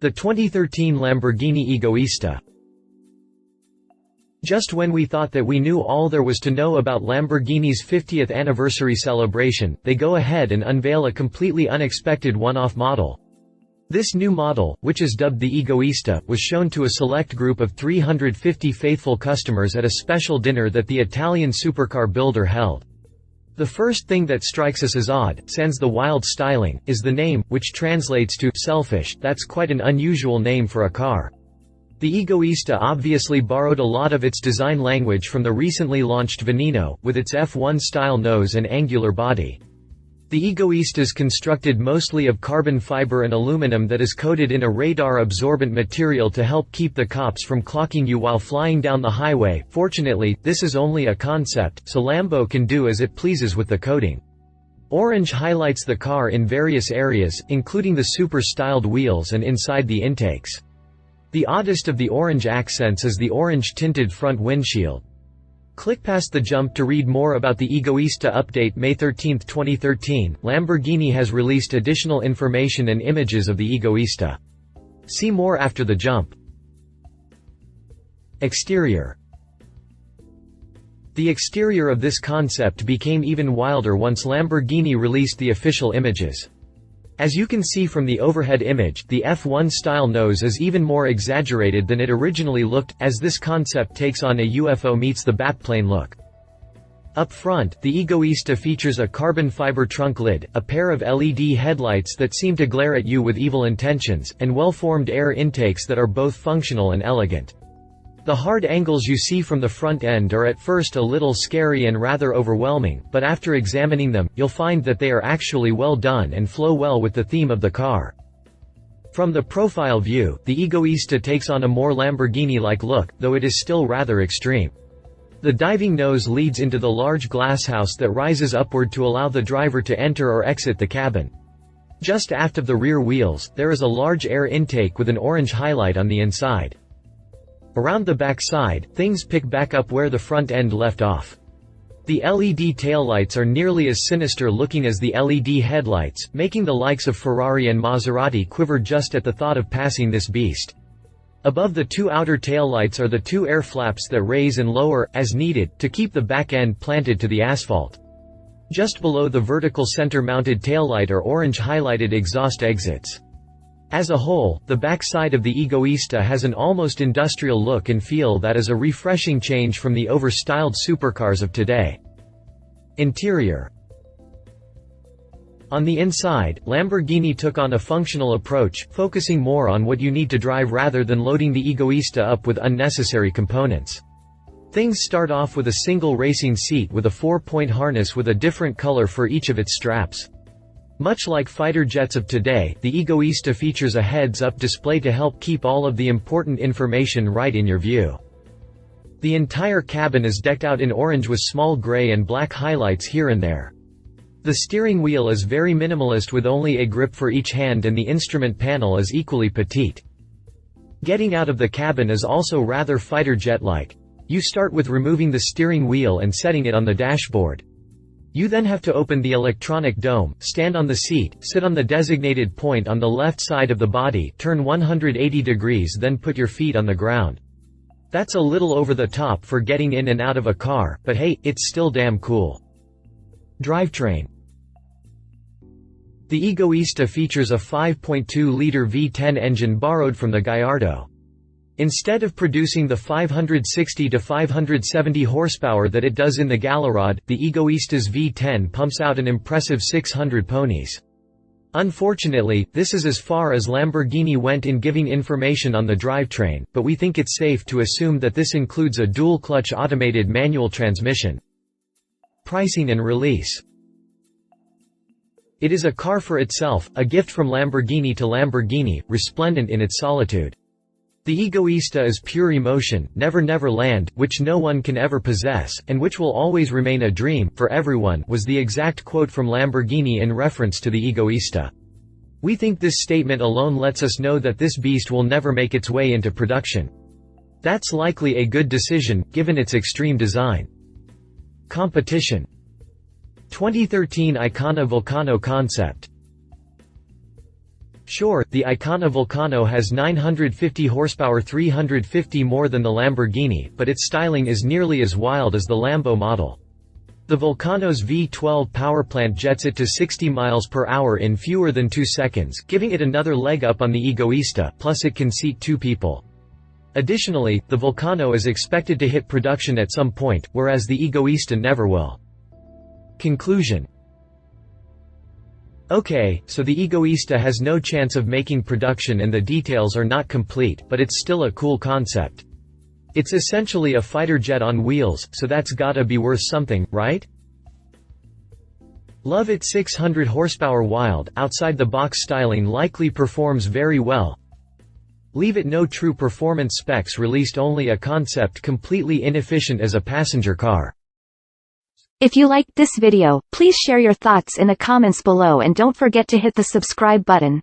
The 2013 Lamborghini Egoista. Just when we thought that we knew all there was to know about Lamborghini's 50th anniversary celebration, they go ahead and unveil a completely unexpected one-off model. This new model, which is dubbed the Egoista, was shown to a select group of 350 faithful customers at a special dinner that the Italian supercar builder held. The first thing that strikes us as odd, sans the wild styling, is the name, which translates to selfish. That's quite an unusual name for a car. The Egoista obviously borrowed a lot of its design language from the recently launched Veneno, with its F1-style nose and angular body. The Egoista is constructed mostly of carbon fiber and aluminum that is coated in a radar-absorbent material to help keep the cops from clocking you while flying down the highway. Fortunately, this is only a concept, so Lambo can do as it pleases with the coating. Orange highlights the car in various areas, including the super-styled wheels and inside the intakes. The oddest of the orange accents is the orange-tinted front windshield. Click past the jump to read more about the Egoista update. May 13, 2013, Lamborghini has released additional information and images of the Egoista. See more after the jump. Exterior. The exterior of this concept became even wilder once Lamborghini released the official images. As you can see from the overhead image, the F1-style nose is even more exaggerated than it originally looked, as this concept takes on a UFO meets the Batplane look. Up front, the Egoista features a carbon fiber trunk lid, a pair of LED headlights that seem to glare at you with evil intentions, and well-formed air intakes that are both functional and elegant. The hard angles you see from the front end are at first a little scary and rather overwhelming, but after examining them, you'll find that they are actually well done and flow well with the theme of the car. From the profile view, the Egoista takes on a more Lamborghini-like look, though it is still rather extreme. The diving nose leads into the large glasshouse that rises upward to allow the driver to enter or exit the cabin. Just aft of the rear wheels, there is a large air intake with an orange highlight on the inside. Around the back side, things pick back up where the front end left off. The LED taillights are nearly as sinister looking as the LED headlights, making the likes of Ferrari and Maserati quiver just at the thought of passing this beast. Above the two outer taillights are the two air flaps that raise and lower, as needed, to keep the back end planted to the asphalt. Just below the vertical center-mounted taillight are orange highlighted exhaust exits. As a whole, the back side of the Egoista has an almost industrial look and feel that is a refreshing change from the over-styled supercars of today. Interior. On the inside, Lamborghini took on a functional approach, focusing more on what you need to drive rather than loading the Egoista up with unnecessary components. Things start off with a single racing seat with a 4-point harness with a different color for each of its straps. Much like fighter jets of today, the Egoista features a heads-up display to help keep all of the important information right in your view. The entire cabin is decked out in orange with small gray and black highlights here and there. The steering wheel is very minimalist with only a grip for each hand, and the instrument panel is equally petite. Getting out of the cabin is also rather fighter jet-like. You start with removing the steering wheel and setting it on the dashboard. You then have to open the electronic dome, stand on the seat, sit on the designated point on the left side of the body, turn 180 degrees, then put your feet on the ground. That's a little over the top for getting in and out of a car, but hey, it's still damn cool. Drivetrain. The Egoista features a 5.2-liter V10 engine borrowed from the Gallardo. Instead of producing the 560 to 570 horsepower that it does in the Gallardo, the Egoista's V10 pumps out an impressive 600 ponies. Unfortunately, this is as far as Lamborghini went in giving information on the drivetrain, but we think it's safe to assume that this includes a dual-clutch automated manual transmission. Pricing and release. It is a car for itself, a gift from Lamborghini to Lamborghini, resplendent in its solitude. The Egoista is pure emotion, never land, which no one can ever possess, and which will always remain a dream, for everyone, was the exact quote from Lamborghini in reference to the Egoista. We think this statement alone lets us know that this beast will never make its way into production. That's likely a good decision, given its extreme design. Competition. 2013 Icona Vulcano concept. Sure, the Icona Vulcano has 950 horsepower, 350 more than the Lamborghini, but its styling is nearly as wild as the Lambo model. The Vulcano's V12 powerplant jets it to 60 miles per hour in fewer than 2 seconds, giving it another leg up on the Egoista, plus it can seat 2 people. Additionally, the Vulcano is expected to hit production at some point, whereas the Egoista never will. Conclusion. Okay, so the Egoista has no chance of making production and the details are not complete, but it's still a cool concept. It's essentially a fighter jet on wheels, so that's gotta be worth something, right? Love it. 600 horsepower wild, outside-the-box styling likely performs very well. Leave it. No true performance specs released, only a concept completely inefficient as a passenger car. If you liked this video, please share your thoughts in the comments below and don't forget to hit the subscribe button.